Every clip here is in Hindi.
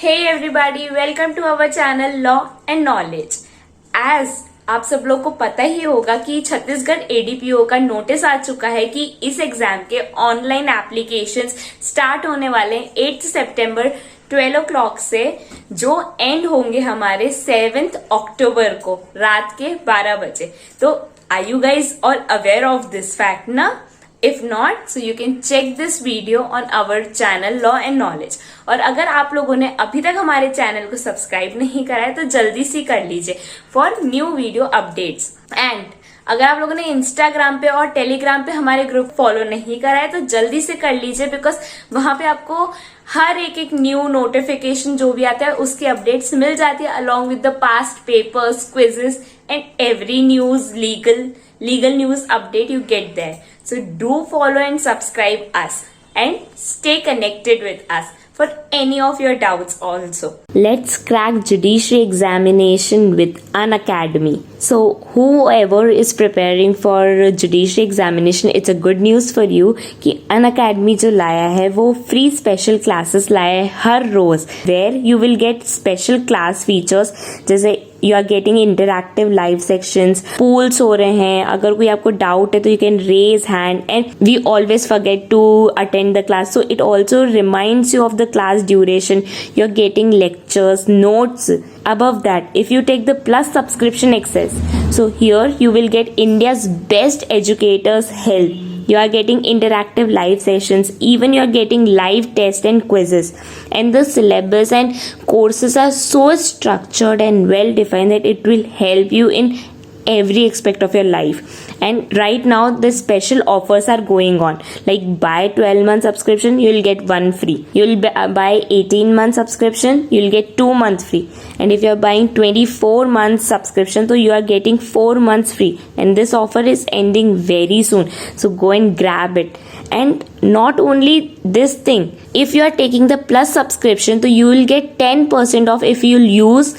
Hey everybody, welcome to our channel Law and Knowledge. As आप सब लोग को पता ही होगा कि छत्तीसगढ़ एडीपीओ का नोटिस आ चुका है कि इस एग्जाम के ऑनलाइन एप्लीकेशंस स्टार्ट होने वाले 8 सितंबर 12 o'clock से, जो एंड होंगे हमारे 7 अक्टूबर को रात के 12 बजे। तो are you guys all aware of this fact ना? If not, so you can check this video on our channel Law and Knowledge। और अगर आप लोगों ने अभी तक हमारे चैनल को सब्सक्राइब नहीं करा है तो जल्दी से कर लीजिए for new video updates. And अगर आप लोगों ने इंस्टाग्राम पे और टेलीग्राम पे हमारे ग्रुप फॉलो नहीं करा है तो जल्दी से कर लीजिए, बिकॉज वहां पे आपको हर एक न्यू नोटिफिकेशन जो भी आता है उसकी अपडेट्स मिल जाती है, along with the past papers, quizzes and every news, legal news update you get there. So do follow and subscribe us and stay connected with us for any of your doubts also. Let's crack judiciary examination with Unacademy. So whoever is preparing for judiciary examination, it's a good news for you कि Unacademy जो लाया है वो free special classes लाया है हर रोज, where you will get special class features जैसे you are getting interactive live sections, polls हो रहे हैं, अगर कोई आपको डाउट है तो you can raise hand and we always forget to attend the class, so it also reminds you of the class duration, you are getting lectures, notes. Above that, if you take the plus subscription access, so here you will get India's best educators help. You are getting interactive live sessions, even you are getting live tests and quizzes, and the syllabus and courses are so structured and well defined that it will help you in every aspect of your life. And right now the special offers are going on, like buy 12-month subscription you will get 1 free, you will buy 18-month subscription you will get 2 months free, and if you are buying 24-month subscription so you are getting 4 months free, and this offer is ending very soon, so go and grab it. And not only this thing, if you are taking the plus subscription so you will get 10% off if you will use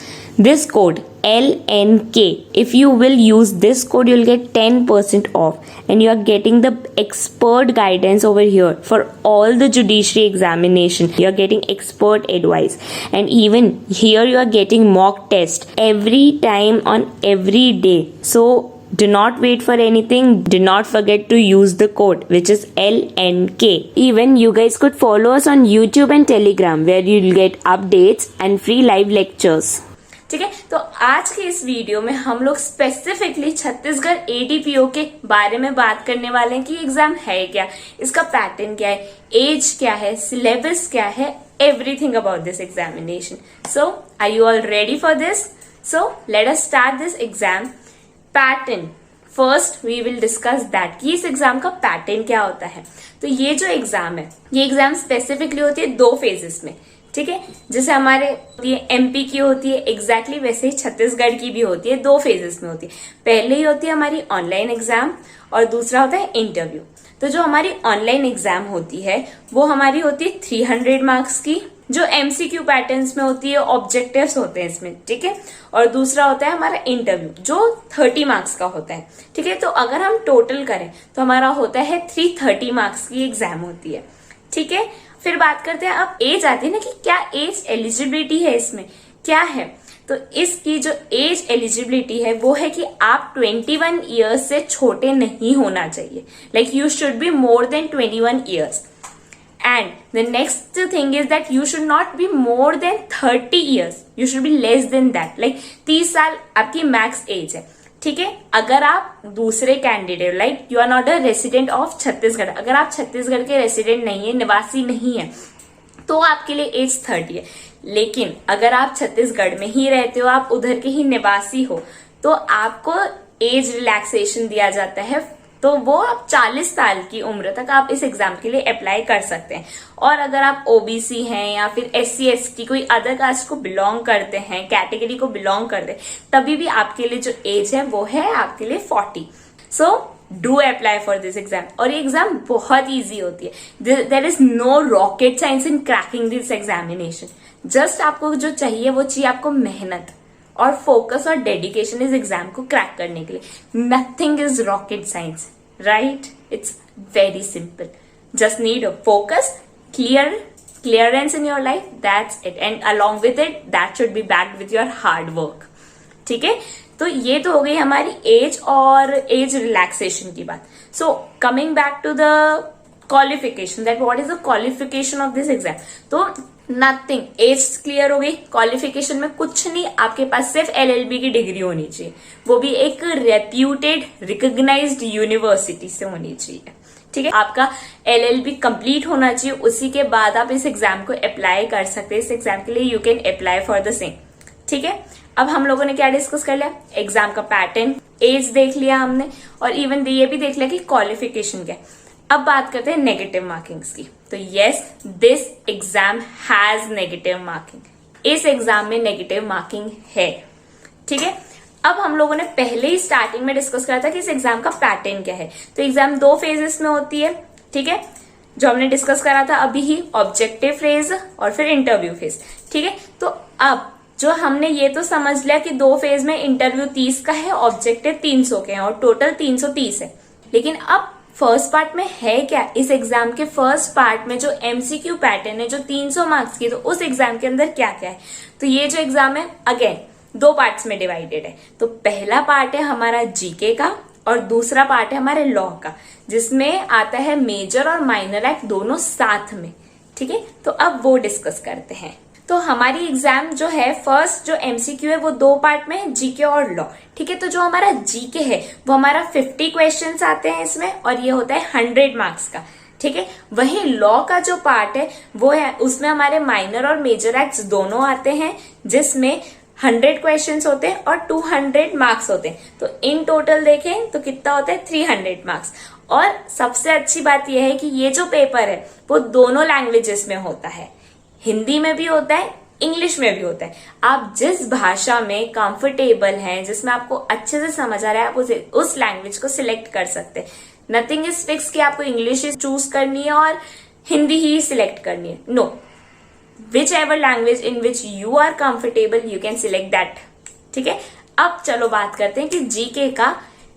this code LNK. If you will use this code you will get 10% off, and you are getting the expert guidance over here for all the judiciary examination. You are getting expert advice, and even here you are getting mock test every time on every day. So do not wait for anything. Do not forget to use the code which is LNK. Even you guys could follow us on YouTube and Telegram where you'll get updates and free live lectures. ठीक है, तो आज के इस वीडियो में हम लोग स्पेसिफिकली छत्तीसगढ़ एडीपीओ के बारे में बात करने वाले हैं कि एग्जाम है क्या, इसका पैटर्न क्या है, एज क्या है, सिलेबस क्या है, everything about this examination. So are you all ready for this? So let us start this exam pattern. First we will discuss that कि इस एग्जाम का पैटर्न क्या होता है। तो ये जो एग्जाम है, ये एग्जाम स्पेसिफिकली होती है 2 फेजेस में, ठीक है। जैसे हमारे होती है एमपी की होती है, एग्जैक्टली वैसे ही छत्तीसगढ़ की भी होती है, 2 फेजेस में होती है। पहले ही होती है हमारी ऑनलाइन एग्जाम और दूसरा होता है इंटरव्यू। तो जो हमारी ऑनलाइन एग्जाम होती है वो हमारी होती है 300 मार्क्स की, जो एमसीक्यू पैटर्न्स में होती है, ऑब्जेक्टिव्स होते हैं इसमें, ठीक है। और दूसरा होता है हमारा इंटरव्यू जो 30 मार्क्स का होता है, ठीक है। तो अगर हम टोटल करें तो हमारा होता है 330 मार्क्स की एग्जाम होती है, ठीक है। फिर बात करते हैं, अब एज आती है ना कि क्या एज एलिजिबिलिटी है, इसमें क्या है। तो इसकी जो एज एलिजिबिलिटी है वो है कि आप 21 ईयर्स से छोटे नहीं होना चाहिए, like you should be more than 21 years. And the next thing is that you should not be more than 30 years, you should be less than that, like 30 साल आपकी मैक्स एज है, ठीक है। अगर आप दूसरे candidate, like you are not a resident of Chhattisgarh, अगर आप छत्तीसगढ़ के रेसिडेंट नहीं है, निवासी नहीं है, तो आपके लिए एज 30 है। लेकिन अगर आप छत्तीसगढ़ में ही रहते हो, आप उधर के ही निवासी हो, तो आपको एज रिलैक्सेशन दिया जाता है, तो वो आप 40 साल की उम्र तक आप इस एग्जाम के लिए अप्लाई कर सकते हैं। और अगर आप ओबीसी हैं या फिर SC ST कोई अदर कास्ट को बिलोंग करते हैं, कैटेगरी को बिलोंग करते हैं, तभी भी आपके लिए जो एज है वो है आपके लिए 40। So do apply for this exam. और ये एग्जाम बहुत ईजी होती है, there is no rocket science in cracking this examination. Just आपको जो चाहिए वो चाहिए आपको मेहनत और फोकस और डेडिकेशन इस एग्जाम को क्रैक करने के लिए। Nothing is rocket science, right? It's very simple, just need a focus, clear clearance in your life, that's it. And along with it, that should be backed with your hard work. ठीक है, तो ये तो हो गई हमारी एज और एज रिलैक्सेशन की बात. So coming back to the qualification, that what is the qualification of this exam. तो नथिंग, एज क्लियर हो गई. क्वालिफिकेशन में कुछ नहीं, आपके पास सिर्फ LLB की डिग्री होनी चाहिए, वो भी एक रेप्यूटेड रिकॉग्नाइज्ड यूनिवर्सिटी से होनी चाहिए. ठीक है, आपका LLB कंप्लीट होना चाहिए, उसी के बाद आप इस एग्जाम को अप्लाई कर सकते हैं. इस एग्जाम के लिए you can apply for the same. ठीक है, अब हम लोगों ने क्या डिस्कस कर लिया, एग्जाम का पैटर्न, एज देख लिया हमने, और इवन ये भी देख लिया कि क्वालिफिकेशन क्या है. अब बात करते हैं नेगेटिव मार्किंग्स की. तो yes, this exam has negative marking. इस एग्जाम में नेगेटिव मार्किंग है. ठीक है, अब हम लोगों ने पहले ही स्टार्टिंग में डिस्कस करा था कि इस एग्जाम का पैटर्न क्या है. तो एग्जाम 2 फेजेस में होती है. ठीक है, जो हमने डिस्कस करा था अभी ही, ऑब्जेक्टिव फेज और फिर इंटरव्यू फेज. ठीक है, तो अब जो हमने ये तो समझ लिया कि 2 फेज में इंटरव्यू 30 का है, ऑब्जेक्टिव 300 के हैं और टोटल 330 है. लेकिन अब फर्स्ट पार्ट में है क्या, इस एग्जाम के फर्स्ट पार्ट में जो MCQ पैटर्न है जो 300 मार्क्स की, तो उस एग्जाम के अंदर क्या क्या है. तो ये जो एग्जाम है अगेन 2 पार्ट्स में डिवाइडेड है. तो पहला पार्ट है हमारा GK का और दूसरा पार्ट है हमारे लॉ का, जिसमें आता है मेजर और माइनर एक्ट दोनों साथ में. ठीक है, तो अब वो डिस्कस करते हैं. तो हमारी एग्जाम जो है, फर्स्ट जो MCQ है वो 2 पार्ट में है, GK और लॉ. ठीक है, तो जो हमारा GK है वो हमारा 50 क्वेश्चंस आते हैं इसमें, और ये होता है 100 मार्क्स का. ठीक है, वहीं लॉ का जो पार्ट है वो है, उसमें हमारे माइनर और मेजर एक्ट्स दोनों आते हैं, जिसमें 100 क्वेश्चंस होते हैं और 200 मार्क्स होते हैं. तो इन टोटल देखें तो कितना होता है, 300 मार्क्स. और सबसे अच्छी बात यह है कि ये जो पेपर है वो दोनों लैंग्वेजेस में होता है, हिंदी में भी होता है, इंग्लिश में भी होता है. आप जिस भाषा में कंफर्टेबल हैं, जिसमें आपको अच्छे से समझ आ रहा है, आप उस लैंग्वेज को सिलेक्ट कर सकते हैं. नथिंग इज फिक्स कि आपको इंग्लिश चूज करनी है और हिंदी ही सिलेक्ट करनी है. No, whichever language in which you are comfortable you can select that. ठीक है, अब चलो बात करते हैं कि GK का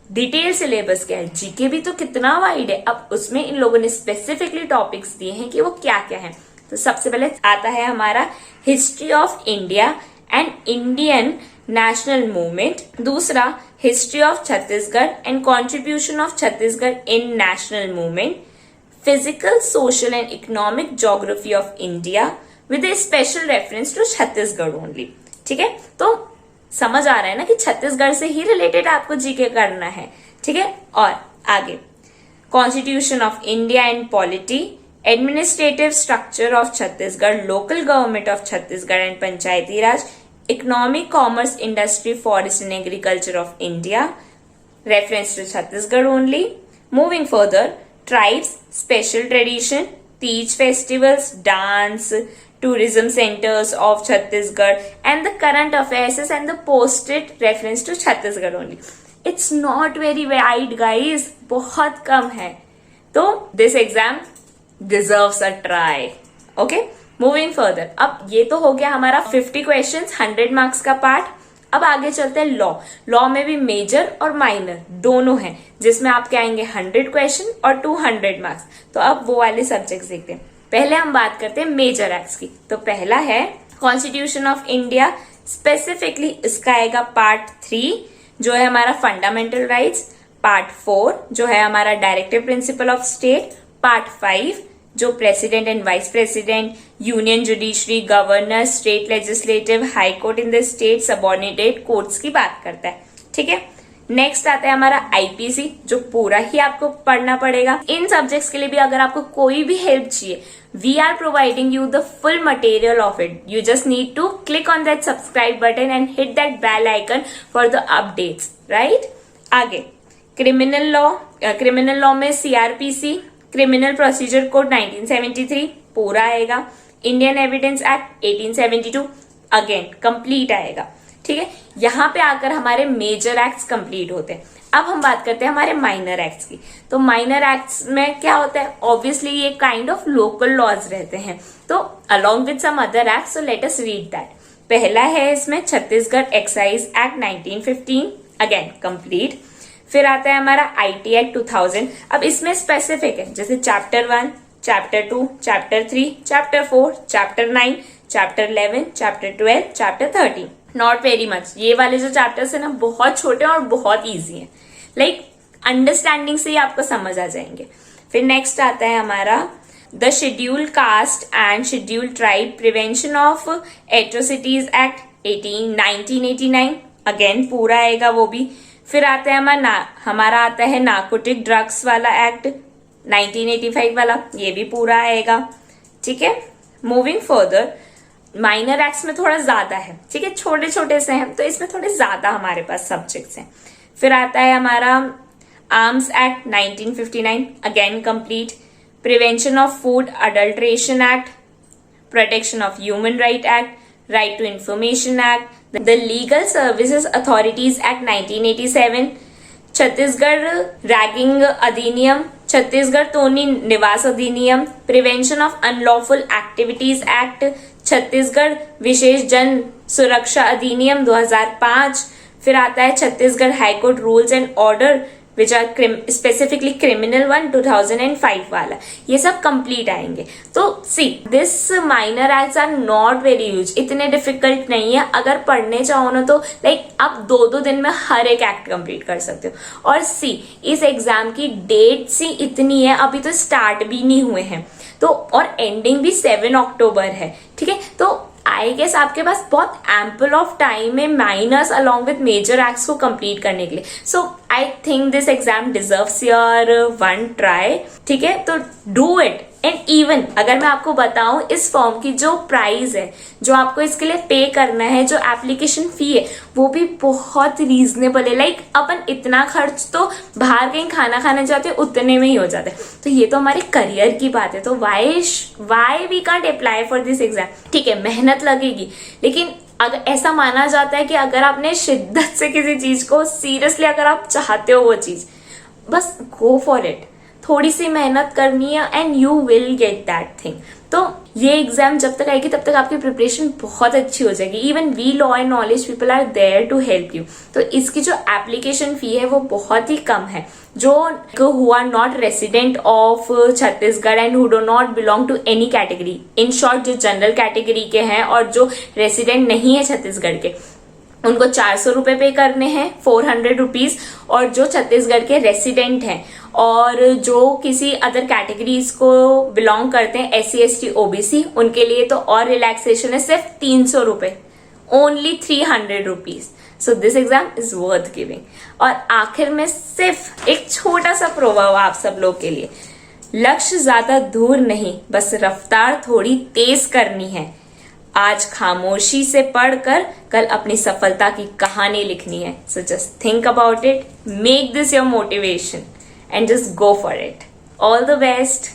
डिटेल सिलेबस क्या है. GK भी तो कितना वाइड है, अब उसमें इन लोगों ने स्पेसिफिकली टॉपिक्स दिए हैं कि वो क्या क्या है. तो सबसे पहले आता है हमारा history of India and Indian national movement. दूसरा, history of Chhattisgarh and contribution of Chhattisgarh in national movement. Physical, social and economic geography of India with a special reference to Chhattisgarh only. ठीक है, तो समझ आ रहा है ना कि छत्तीसगढ़ से ही रिलेटेड आपको GK करना है. ठीक है, और आगे constitution of India and polity, administrative structure of Chhattisgarh, local government of Chhattisgarh and Panchayati Raj, economic, commerce, industry, forest and agriculture of India, reference to Chhattisgarh only. Moving further, tribes, special tradition, Teej festivals, dance, tourism centers of Chhattisgarh, and the current affairs and the posted reference to Chhattisgarh only. It's not very wide guys, बहुत कम है. तो this exam deserves a try. Okay, moving further. अब ये तो हो गया हमारा 50 questions 100 marks का पार्ट. अब आगे चलते हैं लॉ. लॉ में भी मेजर और माइनर दोनों हैं, जिसमें आपके आएंगे 100 क्वेश्चन और 200 मार्क्स. तो अब वो वाले सब्जेक्ट्स देखते हैं. पहले हम बात करते हैं मेजर एक्ट्स की. तो पहला है कॉन्स्टिट्यूशन ऑफ इंडिया. स्पेसिफिकली इसका आएगा पार्ट 3 जो है हमारा फंडामेंटल राइट्स, पार्ट 4 जो है हमारा directive principle of state, part 5 जो president and vice president, union judiciary, governor, state legislative, high court in the state, subordinated courts की बात करता है. ठीक है, नेक्स्ट आता है हमारा IPC जो पूरा ही आपको पढ़ना पड़ेगा. इन सब्जेक्ट्स के लिए भी अगर आपको कोई भी हेल्प चाहिए, we are providing you the full material of it. You just need to click on that subscribe button and hit that bell icon for the updates. Right, आगे क्रिमिनल लॉ. क्रिमिनल लॉ में CRPC, क्रिमिनल प्रोसीजर कोड 1973 पूरा आएगा. Indian evidence act 1872 again complete आएगा. ठीक है, यहाँ पे आकर हमारे मेजर एक्ट्स कंप्लीट होते हैं. अब हम बात करते हैं हमारे माइनर एक्ट्स की. तो माइनर एक्ट्स में क्या होता है, ऑब्वियसली ये काइंड ऑफ लोकल लॉज रहते हैं. तो along with some other act, so let us read that. पहला है इसमें Chhattisgarh excise act 1915 again complete. फिर आता है हमारा IT एक्ट 2000. अब इसमें स्पेसिफिक है, जैसे chapter 1 chapter 2, chapter 3, chapter 4, chapter 9, chapter 11, chapter 12, chapter 13। Not very much. ये वाले जो चैप्टर्स है ना बहुत छोटे और बहुत ईजी है, लाइक अंडरस्टैंडिंग से ही आपको समझ आ जाएंगे। फिर नेक्स्ट आता है हमारा the schedule caste and schedule tribe prevention of atrocities act 1989, again पूरा आएगा वो भी। फिर आता है हमारा आता है नार्कोटिक ड्रग्स वाला एक्ट 1985 वाला, ये भी पूरा आएगा। ठीक है, मूविंग फर्दर, माइनर एक्ट्स में थोड़ा ज्यादा है, ठीक है, छोटे छोटे से हैं तो इसमें थोड़े ज्यादा हमारे पास सब्जेक्ट्स हैं। फिर आता है हमारा arms act 1959, again complete. Prevention of food adulteration act, protection of human right act, right to information act, the legal services authorities act 1987, Chhattisgarh ragging अधिनियम, छत्तीसगढ़ तोनी निवास अधिनियम, prevention of unlawful activities act, Chhattisgarh विशेष जन सुरक्षा अधिनियम 2005। फिर आता है Chhattisgarh high court rules and order which are specifically criminal 2005 वाला, ये सब कंप्लीट आएंगे। तो see this minor acts are not very huge, इतने डिफिकल्ट नहीं है। अगर पढ़ने चाहो ना तो लाइक आप 2-2 दिन में हर एक एक्ट कंप्लीट कर सकते हो। और सी इस एग्जाम की डेट सी इतनी है, अभी तो स्टार्ट भी नहीं हुए हैं तो, और एंडिंग भी 7 अक्टूबर है। ठीक है, तो आई गेस आपके पास बहुत एम्पल ऑफ टाइम है minors along with major acts को कंप्लीट करने के लिए। So I think this exam deserves your one try. ठीक है, तो डू इट। एंड इवन अगर मैं आपको बताऊं, इस फॉर्म की जो प्राइस है, जो आपको इसके लिए पे करना है, जो एप्लीकेशन फी है, वो भी बहुत रीजनेबल है। लाइक अपन इतना खर्च तो बाहर कहीं खाना खाने जाते उतने में ही हो जाता है। तो ये तो हमारे करियर की बात है, तो why we can't apply for this exam. ठीक है, मेहनत लगेगी, लेकिन अगर ऐसा माना जाता है कि अगर आपने शिद्दत से किसी चीज को सीरियसली अगर आप चाहते हो वो चीज, बस गो फॉर इट। थोड़ी सी मेहनत करनी है and you will get that thing. तो ये एग्जाम जब तक आएगी तब तक आपकी प्रिपरेशन बहुत अच्छी हो जाएगी। Even we Law and Knowledge people are there to help you. तो इसकी जो एप्लीकेशन फी है वो बहुत ही कम है। जो who are not resident of Chhattisgarh and who do not belong to any category, in short जो जनरल कैटेगरी के हैं और जो रेसिडेंट नहीं है छत्तीसगढ़ के, उनको 400 रुपए पे करने हैं, 400 रुपीज। और जो छत्तीसगढ़ के रेसिडेंट हैं और जो किसी अदर कैटेगरीज को बिलोंग करते हैं, SC ST OBC, उनके लिए तो और रिलैक्सेशन है, सिर्फ 300 रुपए, only 300 rupees. So this exam is worth giving. और आखिर में सिर्फ एक छोटा सा प्रोवर्ब आप सब लोग के लिए, लक्ष्य ज्यादा दूर नहीं, बस रफ्तार थोड़ी तेज करनी है। आज खामोशी से पढ़कर कल अपनी सफलता की कहानी लिखनी है। So just think about it, make this your motivation and just go for it. All the best.